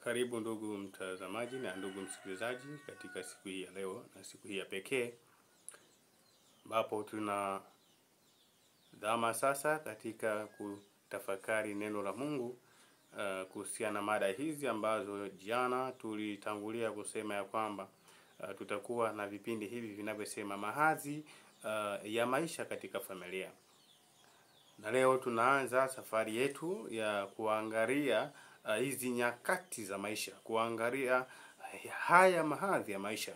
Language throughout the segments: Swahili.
Karibu ndugu mtazamaji na ndugu msikilizaji katika siku hii ya leo na siku hii ya pekee, ambapo tuna dhama sasa katika kutafakari neno la Mungu kuhusiana na mada hizi ambazo jana tulitangulia kusema ya kwamba tutakuwa na vipindi hivi vinavyosema mahadhi ya maisha katika familia. Na leo tunaanza safari yetu ya kuangalia hizi nyakati za maisha, kuangalia haya mahadhi ya maisha.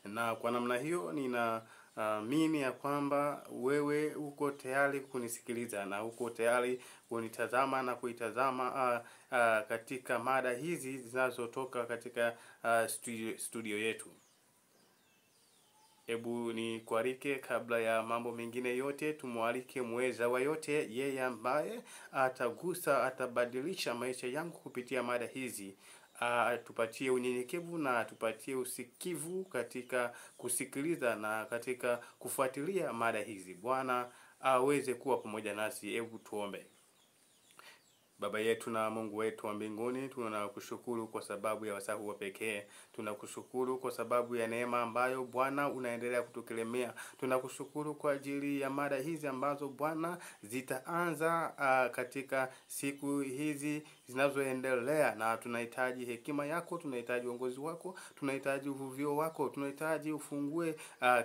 Na kwa namna hiyo ninaamini ya kwamba wewe uko tayari kunisikiliza na uko tayari kunitazama na kuitazama katika mada hizi zinazotoka katika studio yetu. Hebu ni kualike, kabla ya mambo mengine yote, tumualike muweza wa yote, yeye ambaye atabadilisha maisha yangu kupitia mada hizi. Tupatie unyenyekevu na tupatie usikivu katika kusikiliza na katika kufuatilia mada hizi. Bwana aweze kuwa pamoja nasi. Hebu tuombe. Baba yetu na Mungu wetu wa mbinguni, tunakushukuru kwa sababu ya wasaa wa pekee. Tunakushukuru kwa sababu ya neema ambayo Bwana unaendelea kutukirimia. Tunakushukuru kwa ajili ya mada hizi ambazo Bwana zitaanza katika siku hizi zinazoendelea, na tunahitaji hekima yako, tunahitaji uongozi wako, tunahitaji uvuvio wako, tunahitaji ufungue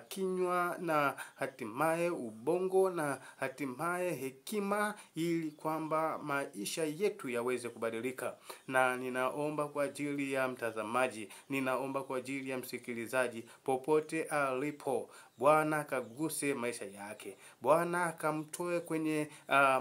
kinywa na hatimaye ubongo na hatimaye hekima, ili kwamba maisha yetu yaweze kubadilika. Na ninaomba kwa ajili ya mtazamaji, ninaomba kwa ajili ya msikilizaji popote alipo, Bwana kaguse maisha yake. Bwana kamtoe kwenye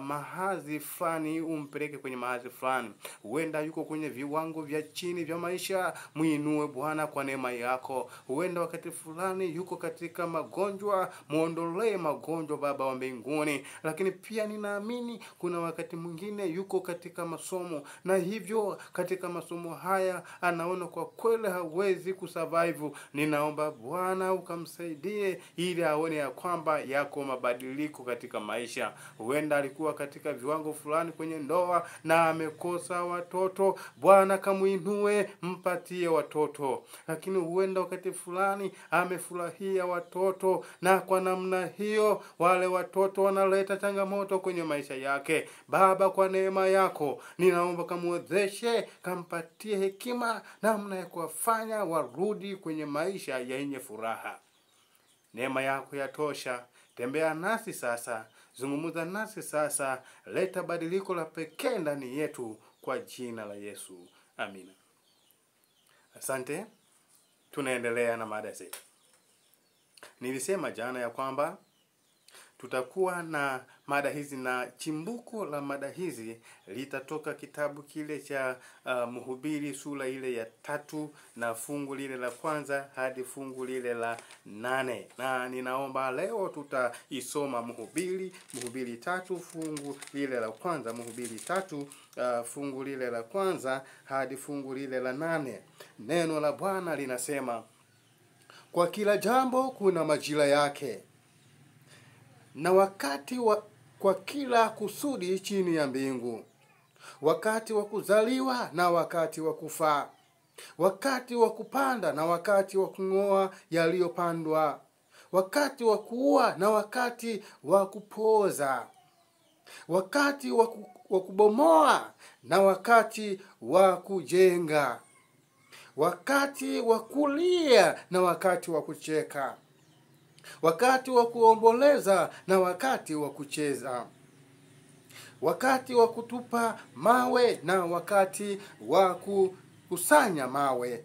mahadhi fulani umpeleke kwenye mahadhi fulani. Huenda yuko kwenye viwango vya chini vya maisha, muinue Bwana kwa neema yako. Huenda wakati fulani yuko katika magonjwa, muondolee magonjwa Baba wa mbinguni. Lakini pia ninaamini kuna wakati mwingine yuko katika masomo, na hivyo katika masomo haya anaona kwa kweli hawezi kusurvive. Ninaomba Bwana ukamsaidie ili aone ya kwamba yako mabadiliko katika maisha. Huenda alikuwa katika viwango fulani kwenye ndoa na amekosa watoto, Bwana kamuinue, mpatie watoto. Lakini huenda wakati fulani amefurahia watoto, na kwa namna hiyo wale watoto wanaleta changamoto kwenye maisha yake. Baba, kwa neema yako ninaomba kamwezeshe, kampatie hekima namna ya kuwafanya warudi kwenye maisha yenye furaha. Neema yako yatosha. Tembea nasi sasa, zungumza nasi sasa, leta badiliko la pekee ndani yetu kwa jina la Yesu. Amina. Asante. Tunaendelea na mada zetu. Nilisema jana ya kwamba tutakuwa na mada hizi, na chimbuko la mada hizi litatoka kitabu kile cha Mhubiri sura ile ya 3 na fungu lile la 1 hadi fungu lile la 8. Na ninaomba leo tutaisoma Mhubiri 3 fungu lile la 1, Mhubiri 3 fungu lile la 1 hadi fungu lile la 8. Neno la Bwana linasema, kwa kila jambo kuna majira yake, na wakati kwa kila kusudi chini ya mbingu, wakati wa kuzaliwa na wakati wa kufa, wakati wa kupanda na wakati wa kung'oa yaliyopandwa, wakati wa kuua na wakati wa kupoza, wakati wa kubomoa na wakati wa kujenga, wakati wa kulia na wakati wa kucheka, wakati wa kuomboleza na wakati wa kucheza, wakati wa kutupa mawe na wakati wa kukusanya mawe,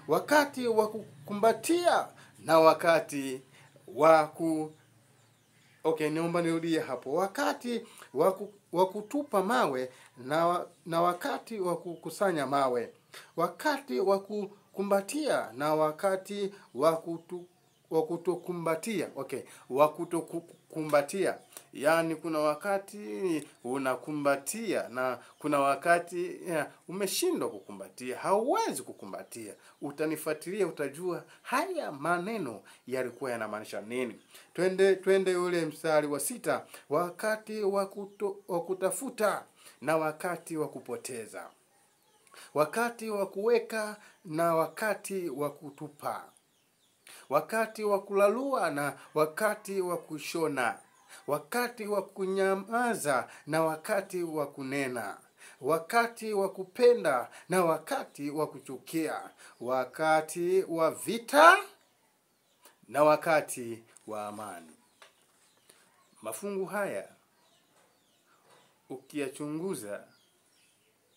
wakati wa kukumbatia na wakati wa niomba nirudie hapo. Wakati wa kutupa mawe na wakati wa kukusanya mawe, wakati wa kukumbatia na wakati wa kutokumbatia. Wa kutokumbatia. Yaani kuna wakati unakumbatia na kuna wakati umeshindwa kukumbatia, hauwezi kukumbatia. Utanifuatilia utajua haya maneno yalikuwa yanamaanisha nini. Twende ule mstari wa 6, wakati wa kutafuta na wakati wa kupoteza, wakati wa kuweka na wakati wa kutupa, wakati wa kulalua na wakati wa kushona, wakati wa kunyamaza na wakati wa kunena, wakati wa kupenda na wakati wa kuchukia, wakati wa vita na wakati wa amani. Mafungu haya ukiyachunguza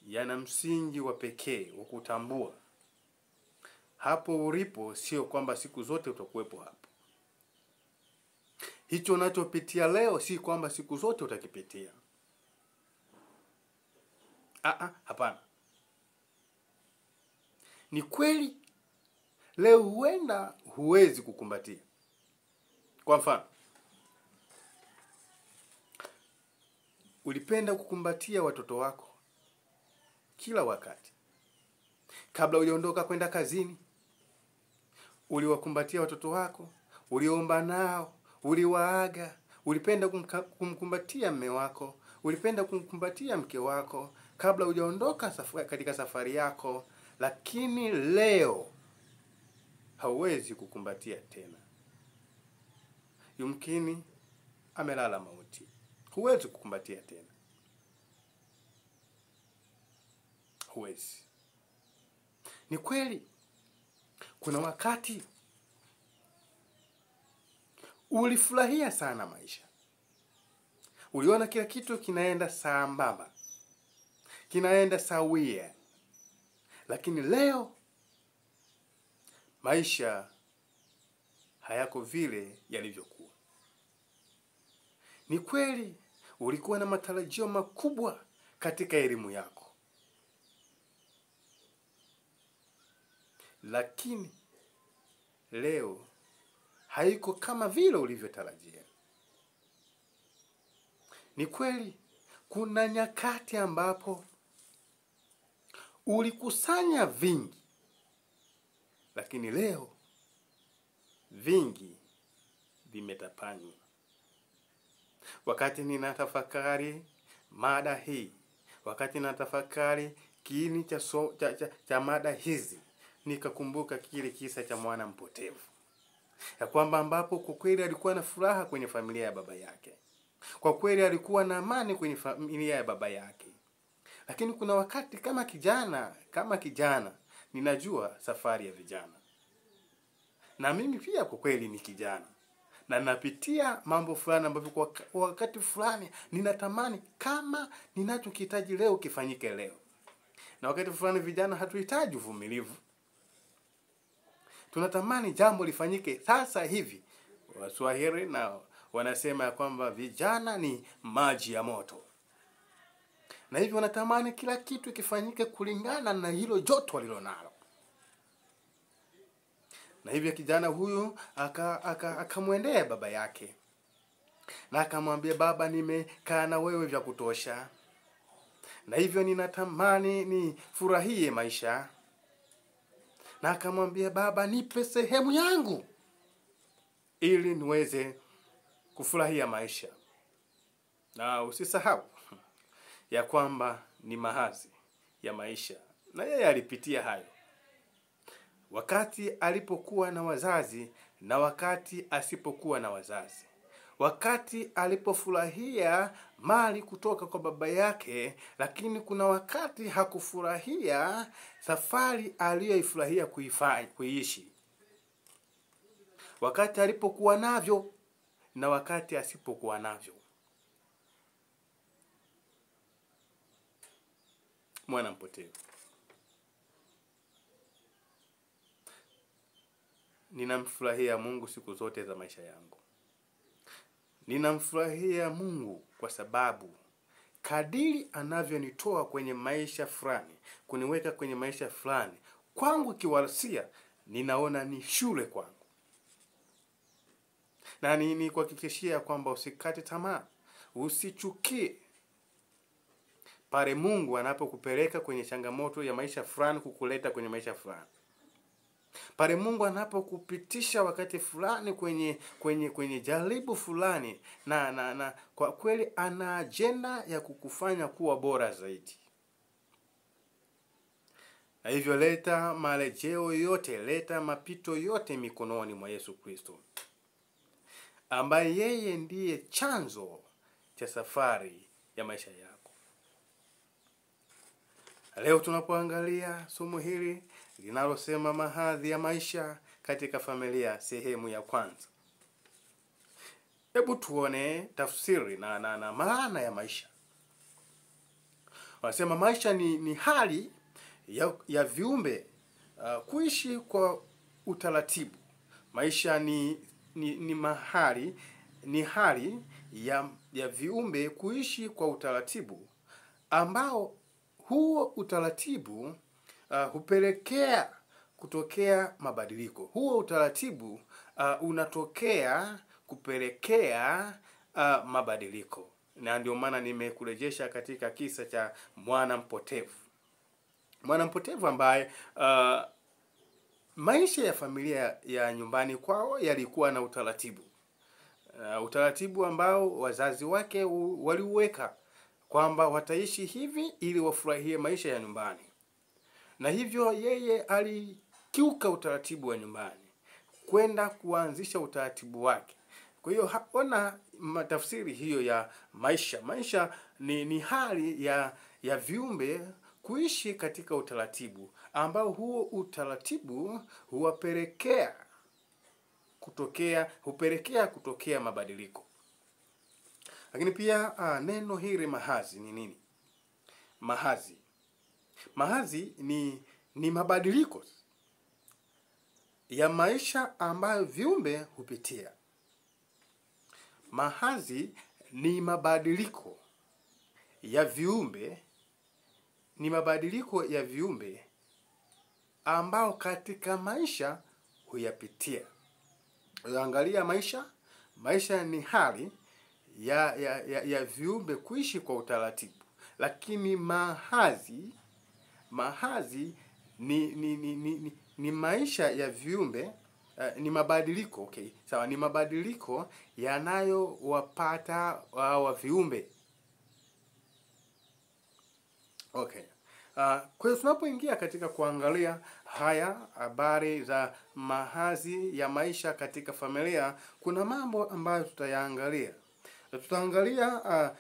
yana msingi wa pekee wa kutambua hapo ulipo, sio kwamba siku zote utakuwepo hapo. Hicho unachopitia leo si kwamba siku zote utakipitia. Hapana. Ni kweli leo huenda huwezi kukumbatia. Kwa mfano, ulipenda kukumbatia watoto wako kila wakati. Kabla hujaondoka kwenda kazini, uliwakumbatia watoto wako, uliomba nao, uliwaaga, ulipenda kumkumbatia mume wako, ulipenda kumkumbatia mke wako kabla hujaondoka katika safari yako, lakini leo hauwezi kukumbatia tena. Yumkini amelala mauti. Huwezi kukumbatia tena. Huwezi. Ni kweli kuna wakati ulifurahia sana maisha. Uliona kila kitu kinaenda sambamba, kinaenda sawia. Lakini leo maisha hayako vile yalivyokuwa. Ni kweli ulikuwa na matarajio makubwa katika elimu yako, lakini leo haiko kama vile ulivyotarajia. Ni kweli kuna nyakati ambapo ulikusanya vingi, lakini leo vingi vimetapanywa. Wakati ninatafakari mada hii, wakati ninatafakari kiini cha mada hizi, nikakumbuka kile kisa cha mwana mpotevu. Ya kwamba ambapo kwa kweli alikuwa na furaha kwenye familia ya baba yake. Kwa kweli alikuwa na amani kwenye familia ya baba yake. Lakini kuna wakati kama kijana, ninajua safari ya vijana. Na mimi pia kwa kweli ni kijana. Na napitia mambo fulani ambavyo kwa wakati fulani ninatamani kama ninachokihitaji leo kifanyike leo. Na wakati fulani vijana hatuhitaji uvumilivu. Tunatamani jambo lifanyike sasa hivi. Waswahili na wanasema ya kwamba vijana ni maji ya moto. Na hivyo wanatamani kila kitu kifanyike kulingana na hilo joto walilonalo. Na hivyo kijana huyu akamwendea baba yake. Na akamwambia, baba, nimekaa na wewe vya kutosha. Na hivyo ninatamani nifurahie maisha. Na akamwambia, baba, nipe sehemu yangu ili niweze kufurahia maisha. Na usisahau ya kwamba ni mahazi ya maisha. Na yeye alipitia hayo. Wakati alipokuwa na wazazi na wakati asipokuwa na wazazi. Wakati alipofurahia mali kutoka kwa baba yake, lakini kuna wakati hakufurahia safari aliyoifurahia kuishi. Wakati alipokuwa navyo na wakati asipokuwa navyo. Mwana mpotevu. Ninamfurahia Mungu siku zote za maisha yangu. Ninamfurahia Mungu kwa sababu kadiri anavyonitoa kwenye maisha fulani, kuniweka kwenye maisha fulani, kwangu kiwalisia ninaona ni shule kwangu. Na ni kuhakikishia kwamba usikate tamaa, usichukie pale Mungu anapokupeleka kwenye changamoto ya maisha fulani kukuleta kwenye maisha fulani. Pale Mungu anapokupitisha wakati fulani kwenye jaribu fulani na kwa kweli ana agenda ya kukufanya kuwa bora zaidi. Na hivyo leta marejeo yote, leta mapito yote mikononi mwa Yesu Kristo, ambaye yeye ndiye chanzo cha safari ya maisha yako. Leo tunapoangalia somo hili linalosema mahadhi ya maisha katika familia sehemu ya kwanza, hebu tuone tafsiri na maana ya maisha. Wanasema maisha ni hali ya viumbe kuishi kwa utaratibu. Maisha ni hali ya viumbe kuishi kwa utaratibu, ambao huo utaratibu hupelekea kutokea mabadiliko. Huo utaratibu unatokea kupelekea mabadiliko. Na ndio maana nimekurejesha katika kisa cha mwana mpotevu. Mwana mpotevu ambaye maisha ya familia ya nyumbani kwao yalikuwa na utaratibu. Utaratibu ambao wazazi wake waliuweka kwamba wataishi hivi ili wafurahie maisha ya nyumbani. Na hivyo yeye alikiuka utaratibu wa nyumbani kwenda kuanzisha utaratibu wake. Kwa hiyo ona matafsiri hiyo ya maisha. Maisha ni hali ya viumbe kuishi katika utaratibu, ambao huo utaratibu hupelekea kutokea mabadiliko. Lakini pia neno hili mahazi ni nini? Mahazi ni mabadiliko ya maisha ambayo viumbe hupitia. Mahazi ni mabadiliko ya viumbe, ambao katika maisha huyapitia. Angalia maisha ni hali ya viumbe kuishi kwa utaratibu, lakini mahazi ni maisha ya viumbe, ni mabadiliko. Okay, sawa, ni mabadiliko yanayowapata wa viumbe. Okay. Kwa hiyo tunapoingia katika kuangalia habari za mahazi ya maisha katika familia, kuna mambo ambayo tutayaangalia. Tutaangalia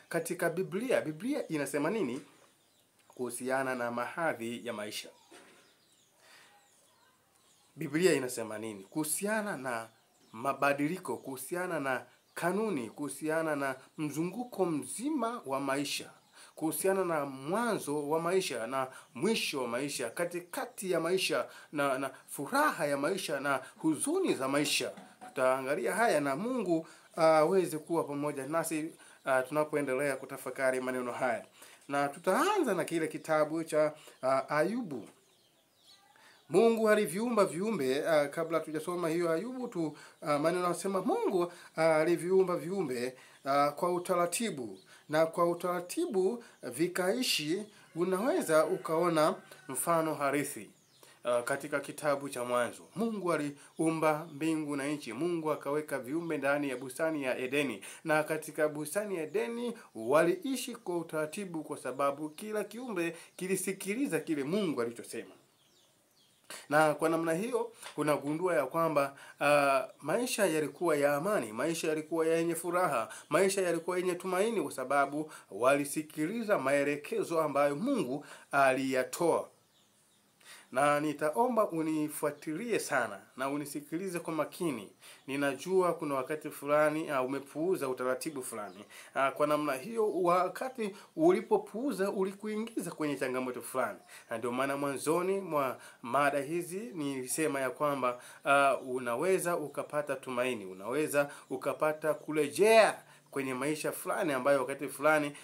katika Biblia. Biblia inasema nini kuhusiana na mahadhi ya maisha? Biblia inasema nini kuhusiana na mabadiliko, kuhusiana na kanuni, kuhusiana na mzunguko mzima wa maisha, kuhusiana na mwanzo wa maisha na mwisho wa maisha, katikati ya maisha na furaha ya maisha na huzuni za maisha. Tutaangalia haya na Mungu aweze kuwa pamoja nasi tunapoendelea kutafakari maneno haya. Na tutaanza na kile kitabu cha Ayubu. Mungu aliviumba viumbe. Kabla tujasoma hiyo Ayubu maneno yanasema Mungu aliviumba viumbe kwa utaratibu, na kwa utaratibu vikaishi. Unaweza ukaona mfano halisi katika kitabu cha Mwanzo. Mungu aliumba mbingu na nchi. Mungu akaweka viumbe ndani ya bustani ya Edeni, na katika bustani ya Edeni waliishi kwa utaratibu, kwa sababu kila kiumbe kilisikiliza kile Mungu alichosema. Na kwa namna hiyo unagundua ya kwamba maisha yalikuwa ya amani, maisha yalikuwa yenye furaha, maisha yalikuwa yenye tumaini, kwa sababu walisikiliza maelekezo ambayo Mungu aliyatoa. Na nitaomba unifuatilie sana na unisikilize kwa makini. Ninajua kuna wakati fulani umepuuza utaratibu fulani. Kwa namna hiyo, wakati ulipopuuza ulikuingiza kwenye changamoto fulani. Na ndio maana mwanzoni mwa mada hizi nilisema ya kwamba unaweza ukapata tumaini, unaweza ukapata kurejea kwenye maisha fulani ambayo wakati fulani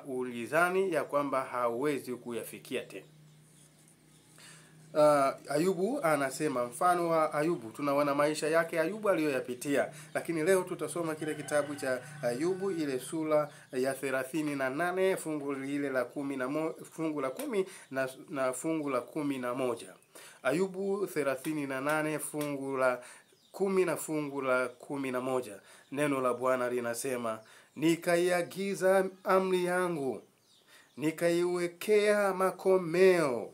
ulidhani ya kwamba hauwezi kuyafikia tena. Ayubu anasema, mfano wa Ayubu tunaona maisha yake Ayubu aliyoyapitia. Lakini leo tutasoma kile kitabu cha Ayubu, ile sura ya 38 fungu lile la 10 na fungu la 11. Ayubu 38 fungu la 10 na fungu la 11. Neno la Bwana linasema, nikaiagiza amri yangu, nikaiwekea makomeo,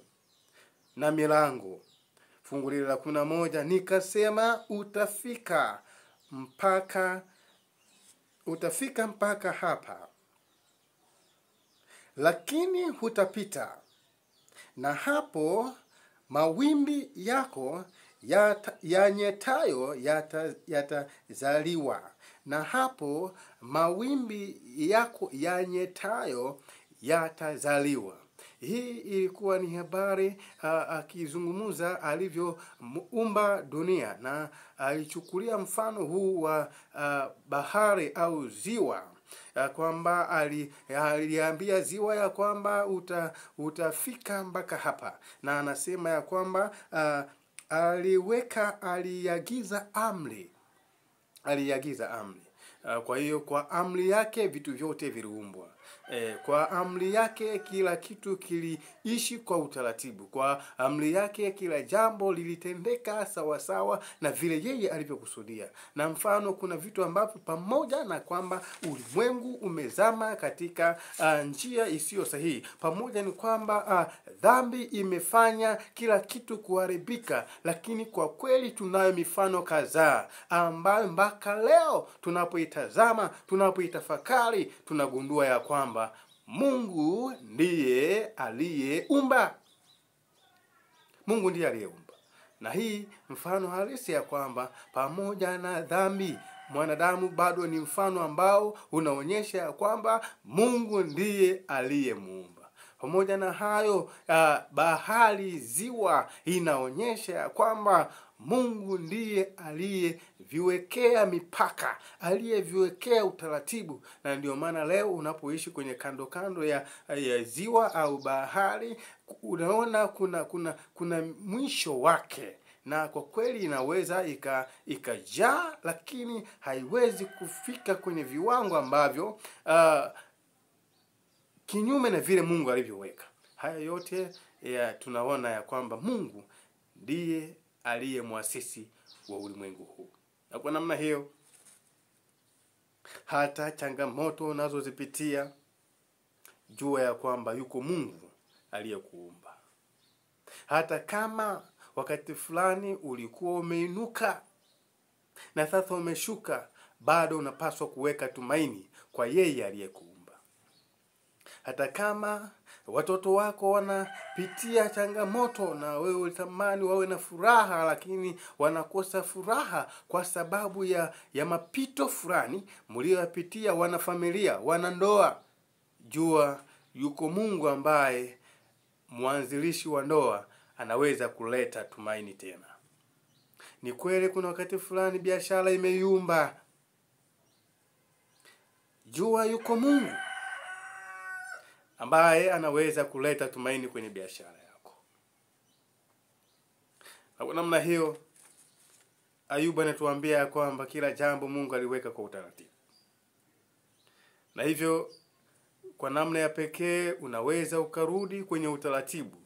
na milango. Fungu la 11, nikasema utafika mpaka hapa, lakini hutapita, na hapo mawimbi yako yanyetayo yatazaliwa. Na hapo mawimbi yako yanyetayo yatazaliwa. Hii ilikuwa ni habari akizungumza alivyoumba dunia, na alichukulia mfano huu wa bahari au ziwa, kwamba aliambia ziwa ya kwamba utafika mpaka hapa, na anasema ya kwamba aliagiza amri. Kwa hiyo kwa amri yake vitu vyote viliumbwa. Kwa amri yake kila kitu kiliishi kwa utaratibu. Kwa amri yake kila jambo lilitendeka sawa sawa na vile yeye alivyokusudia. Na mfano, kuna vitu ambavyo pamoja na kwamba ulimwengu umezama katika njia isiyo sahihi, pamoja ni kwamba dhambi imefanya kila kitu kuharibika, lakini kwa kweli tunayo mifano kadhaa ambayo mpaka leo tunapoitazama, tunapoitafakari, tunagundua ya kwamba Mungu ndiye aliyeumba. Mungu ndiye aliyeumba. Na hii mfano halisi ya kwamba pamoja na dhambi, mwanadamu bado ni mfano ambao unaonyesha ya kwamba Mungu ndiye aliyemuumba. Pamoja na hayo, bahari, ziwa, inaonyesha ya kwamba Mungu ndiye aliyeviwekea mipaka, aliyeviwekea utaratibu. Na ndio maana leo unapoishi kwenye kando ya ziwa au bahari, unaona kuna mwisho wake. Na kwa kweli inaweza ikajaa, lakini haiwezi kufika kwenye viwango ambavyo kinyume na vile Mungu alivyoweka. Haya yote tunaona ya kwamba Mungu ndiye aliye muasisi wa ulimwengu huu. Na kwa namna hiyo, hata changamoto unazozipitia, jua ya kwamba yuko Mungu aliyekuumba. Hata kama wakati fulani ulikuwa umeinuka na sasa umeshuka, bado unapaswa kuweka tumaini kwa yeye aliyekuumba. Hata kama watoto wako wanapitia changamoto na wewe ulitamani wawe na furaha, lakini wanakosa furaha kwa sababu ya mapito fulani mlioyapitia, wana familia, wana ndoa, jua yuko Mungu ambaye mwanzilishi wa ndoa anaweza kuleta tumaini tena. Ni kweli kuna wakati fulani biashara imeyumba, jua yuko Mungu ambaye anaweza kuleta tumaini kwenye biashara yako. Na kwa namna hiyo, Ayubu anatuambia ya kwamba kila jambo Mungu aliweka kwa utaratibu. Na hivyo kwa namna ya pekee unaweza ukarudi kwenye utaratibu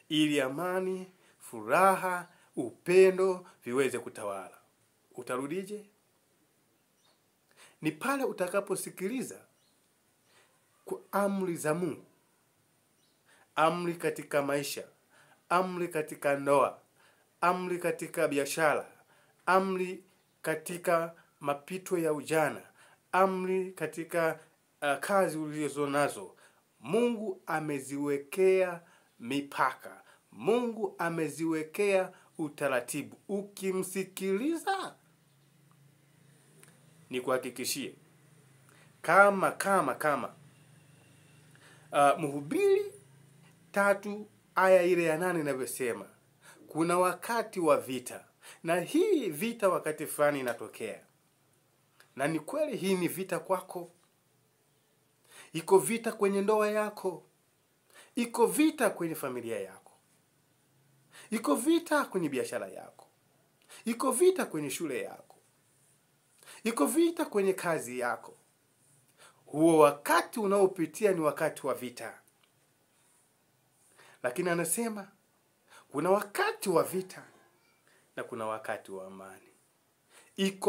ili amani, furaha, upendo viweze kutawala. Utarudije? Ni pale utakaposikiliza kwa amri za Mungu. Amri katika maisha, amri katika ndoa, amri katika biashara, amri katika mapito ya ujana, amri katika kazi ulizo nazo. Mungu ameziwekea mipaka. Mungu ameziwekea utaratibu. Ukimsikiliza, ni kuhakikishie kama Mhubiri 3 aya ile ya 8 inavyosema, kuna wakati wa vita. Na hii vita wakati fulani inatokea. Na ni kweli hii ni vita kwako. Iko vita kwenye ndoa yako. Iko vita kwenye familia yako. Iko vita kwenye biashara yako. Iko vita kwenye shule yako. Iko vita kwenye kazi yako. Huo wakati unaopitia ni wakati wa vita. Lakini anasema kuna wakati wa vita na kuna wakati wa amani. Iko